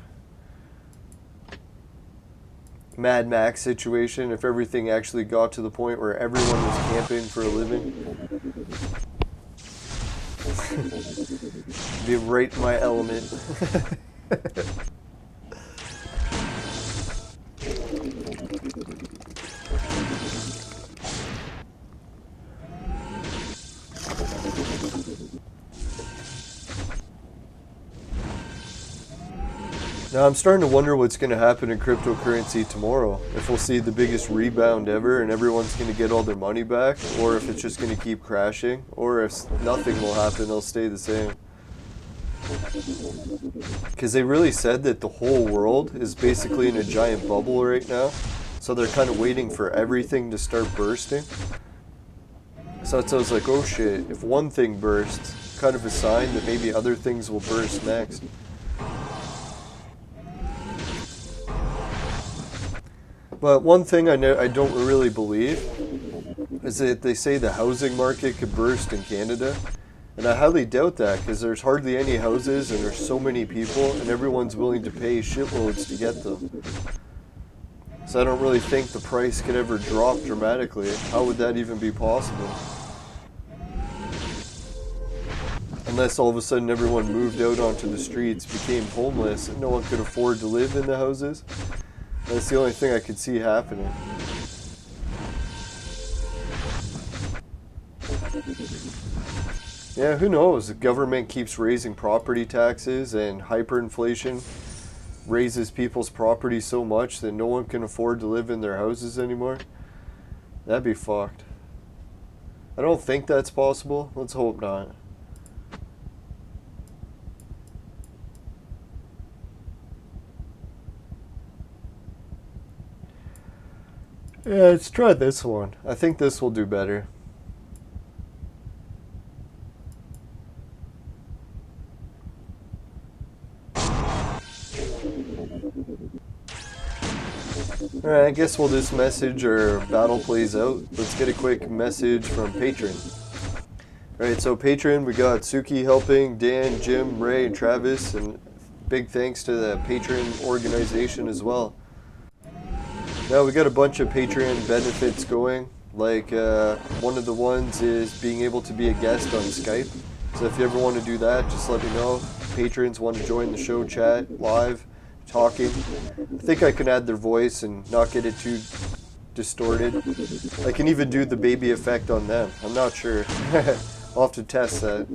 Mad Max situation, if everything actually got to the point where everyone was camping for a living. Be right in my element. Now I'm starting to wonder what's going to happen in cryptocurrency tomorrow. If we'll see the biggest rebound ever and everyone's going to get all their money back, or if it's just going to keep crashing, or if nothing will happen, it'll stay the same. Because they really said that the whole world is basically in a giant bubble right now. So they're kind of waiting for everything to start bursting. So it's always like, oh shit, if one thing bursts, kind of a sign that maybe other things will burst next. But one thing I don't really believe is that they say the housing market could burst in Canada. And I highly doubt that, because there's hardly any houses and there's so many people and everyone's willing to pay shitloads to get them. So I don't really think the price could ever drop dramatically. How would that even be possible? Unless all of a sudden everyone moved out onto the streets, became homeless, and no one could afford to live in the houses. That's the only thing I could see happening. Yeah, who knows? The government keeps raising property taxes and hyperinflation raises people's property so much that no one can afford to live in their houses anymore. That'd be fucked. I don't think that's possible. Let's hope not. Yeah, let's try this one. I think this will do better. Alright, I guess we'll just message our battle plays out. Let's get a quick message from Patron. Alright, so Patron, we got Suki helping, Dan, Jim, Ray, and Travis, and big thanks to the Patron organization as well. Now we got a bunch of Patreon benefits going, like one of the ones is being able to be a guest on Skype. So if you ever want to do that, just let me know. Patrons want to join the show chat live, talking. I think I can add their voice and not get it too distorted. I can even do the baby effect on them. I'm not sure. I'll have to test that.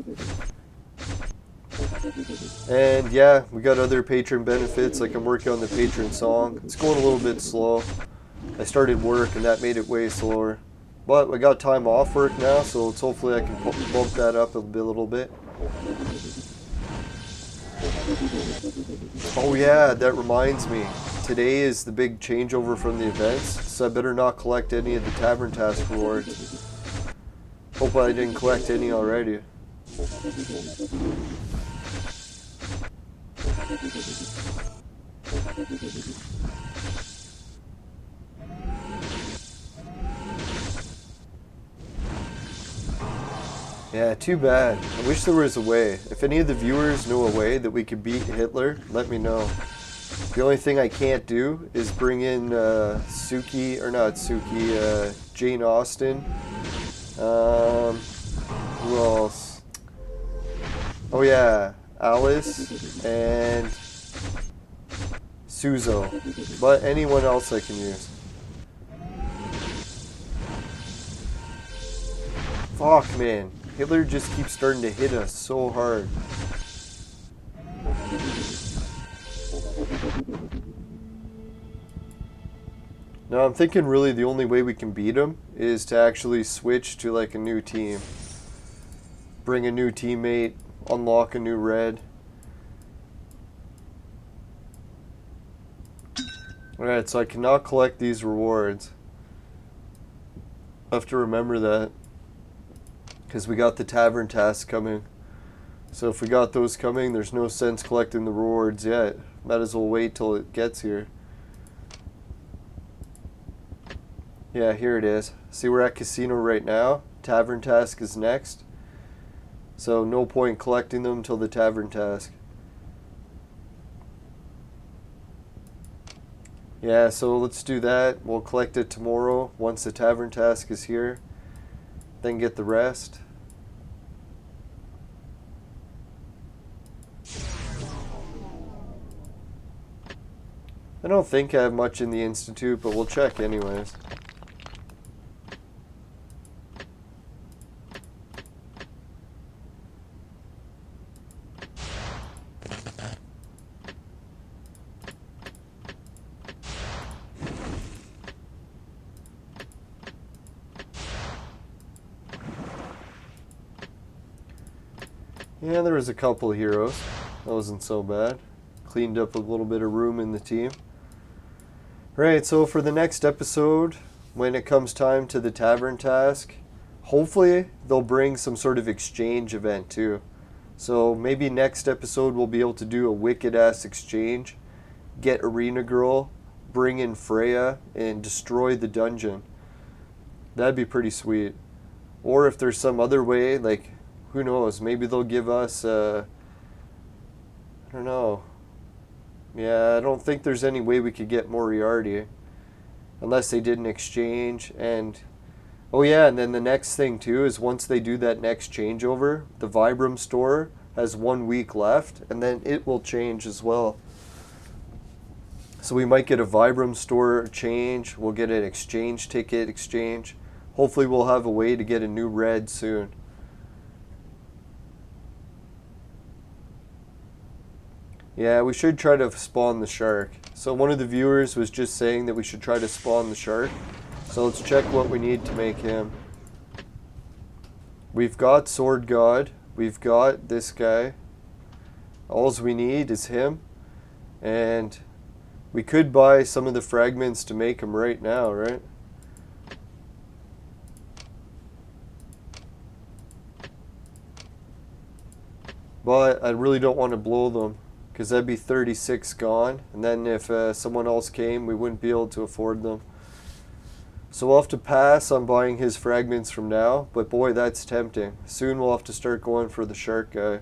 And yeah, we got other patron benefits, like I'm working on the patron song. It's going a little bit slow. I started work and that made it way slower. But I got time off work now, so it's hopefully I can bump that up a little bit. Oh yeah, that reminds me. Today is the big changeover from the events, so I better not collect any of the Tavern Task rewards. Hope I didn't collect any already. Yeah, too bad. I wish there was a way. If any of the viewers know a way that we could beat Hitler, let me know. The only thing I can't do is bring in Suki, or not Suki, Jane Austen. Who else? Oh yeah, Alice and Suzo. But anyone else I can use. Fuck, man. Hitler just keeps starting to hit us so hard. Now I'm thinking really the only way we can beat him is to actually switch to like a new team. Bring a new teammate, unlock a new red. Alright, so I cannot collect these rewards. I have to remember that. Because we got the tavern tasks coming. So if we got those coming, there's no sense collecting the rewards yet. Might as well wait till it gets here. Yeah, here it is. See, we're at casino right now. Tavern task is next. So no point collecting them till the tavern task. Yeah, so let's do that. We'll collect it tomorrow once the tavern task is here. Then get the rest. I don't think I have much in the Institute, but we'll check anyways. Yeah, there was a couple of heroes. That wasn't so bad. Cleaned up a little bit of room in the team. Right, so for the next episode, when it comes time to the tavern task, hopefully they'll bring some sort of exchange event too. So maybe next episode we'll be able to do a wicked ass exchange, get Arena Girl, bring in Freya, and destroy the dungeon. That'd be pretty sweet. Or if there's some other way, like, who knows, maybe they'll give us, I don't know. Yeah, I don't think there's any way we could get Moriarty. Unless they did an exchange, and... Oh yeah, and then the next thing too is once they do that next changeover, the Vibram store has 1 week left, and then it will change as well. So we might get a Vibram store change, we'll get an exchange ticket exchange. Hopefully we'll have a way to get a new red soon. Yeah, we should try to spawn the shark. So one of the viewers was just saying that we should try to spawn the shark. So let's check what we need to make him. We've got Sword God. We've got this guy. All we need is him. And we could buy some of the fragments to make him right now, right? But I really don't want to blow them, because that'd be 36 gone, and then if someone else came, we wouldn't be able to afford them. So we'll have to pass on buying his fragments from now, but boy, that's tempting. Soon we'll have to start going for the shark guy.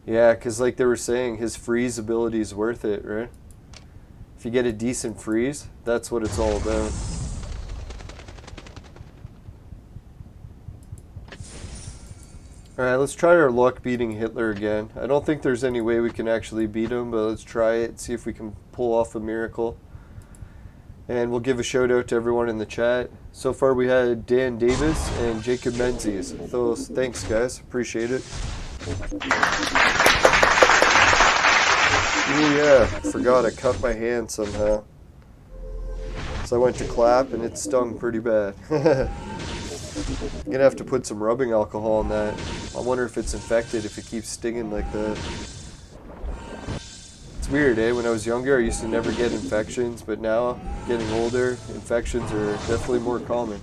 Yeah, because like they were saying, his freeze ability is worth it, right? If you get a decent freeze, that's what it's all about. Alright, let's try our luck beating Hitler again. I don't think there's any way we can actually beat him, but let's try it, see if we can pull off a miracle. And we'll give a shout out to everyone in the chat. So far we had Dan Davis and Jacob Menzies. So thanks guys, appreciate it. Oh yeah, forgot I cut my hand somehow. So I went to clap and it stung pretty bad. I'm gonna have to put some rubbing alcohol on that. I wonder if it's infected if it keeps stinging like that. It's weird, eh? When I was younger, I used to never get infections, but now, getting older, infections are definitely more common.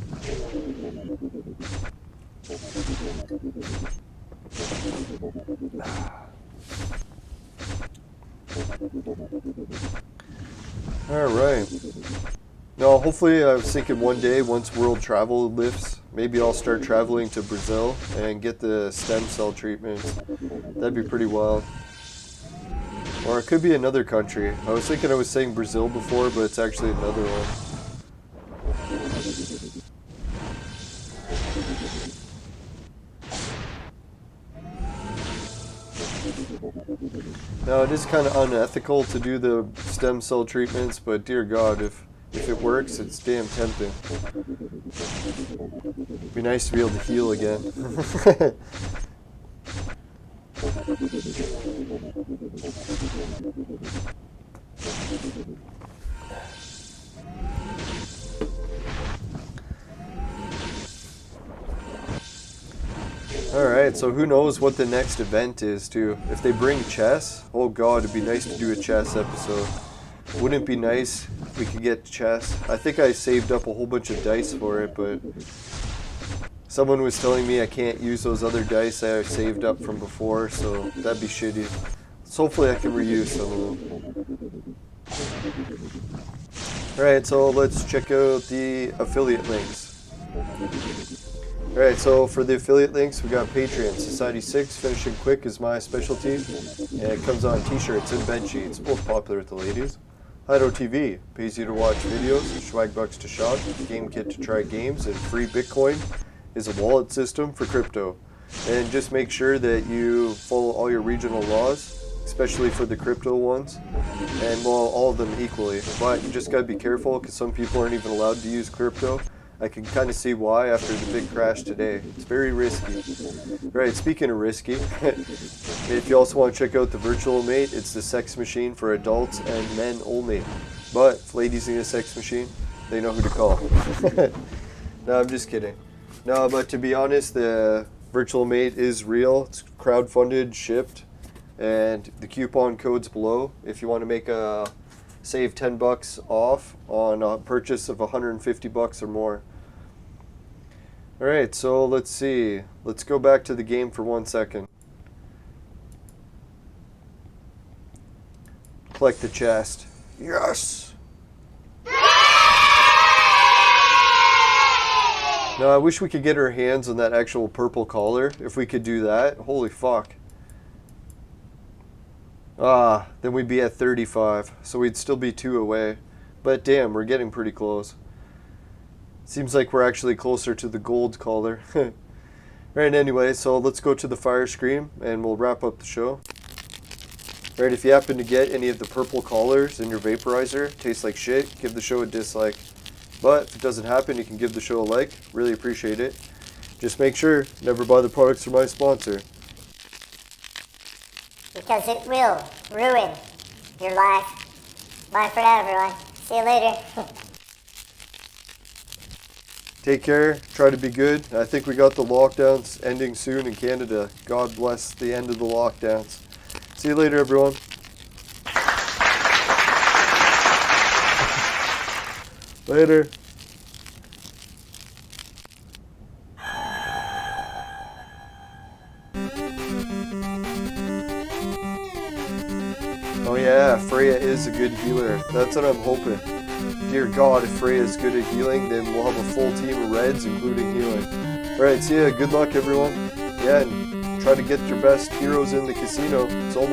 Alright. No, hopefully I was thinking one day, once world travel lifts, maybe I'll start traveling to Brazil and get the stem cell treatments. That'd be pretty wild. Or it could be another country. I was thinking I was saying Brazil before, but it's actually another one. Now, it is kind of unethical to do the stem cell treatments, but dear God, if it works, it's damn tempting. It'd be nice to be able to heal again. Alright, so who knows what the next event is, too. If they bring chess, oh God, it'd be nice to do a chess episode. Wouldn't it be nice if we could get chess? I think I saved up a whole bunch of dice for it, but someone was telling me I can't use those other dice I saved up from before, so that'd be shitty. So hopefully I can reuse some of them. Alright, so let's check out the affiliate links. Alright, so for the affiliate links, we got Patreon. Society 6, finishing quick is my specialty. And it comes on t-shirts and bed sheets, both popular with the ladies. Hido TV, pays you to watch videos, swag bucks to shop, GameKit to try games, and free Bitcoin is a wallet system for crypto. And just make sure that you follow all your regional laws, especially for the crypto ones, and well, all of them equally. But you just gotta be careful because some people aren't even allowed to use crypto. I can kind of see why after the big crash today. It's very risky. Right, speaking of risky, if you also want to check out the Virtual Mate, it's the sex machine for adults and men only. But if ladies need a sex machine, they know who to call. No, I'm just kidding. No, but to be honest, the Virtual Mate is real. It's crowdfunded, shipped, and the coupon code's below if you want to make a save $10 off on a purchase of $150 or more. Alright, so let's see. Let's go back to the game for 1 second. Collect the chest. Yes! Now I wish we could get our hands on that actual purple collar. If we could do that, holy fuck. Ah, then we'd be at 35, so we'd still be 2 away. But damn, we're getting pretty close. Seems like we're actually closer to the gold collar. Right, anyway, so let's go to the fire screen and we'll wrap up the show. Right, if you happen to get any of the purple collars in your vaporizer, tastes like shit, give the show a dislike. But if it doesn't happen, you can give the show a like. Really appreciate it. Just make sure, never buy the products from my sponsor. Because it will ruin your life. Bye for now, everyone. See you later. Take care. Try to be good. I think we got the lockdowns ending soon in Canada. God bless the end of the lockdowns. See you later, everyone. Later. Oh yeah, Freya is a good healer. That's what I'm hoping. Dear God, if Freya is good at healing, then we'll have a full team of Reds, including healing. Alright, see ya. Good luck, everyone. Yeah, and try to get your best heroes in the casino. It's almost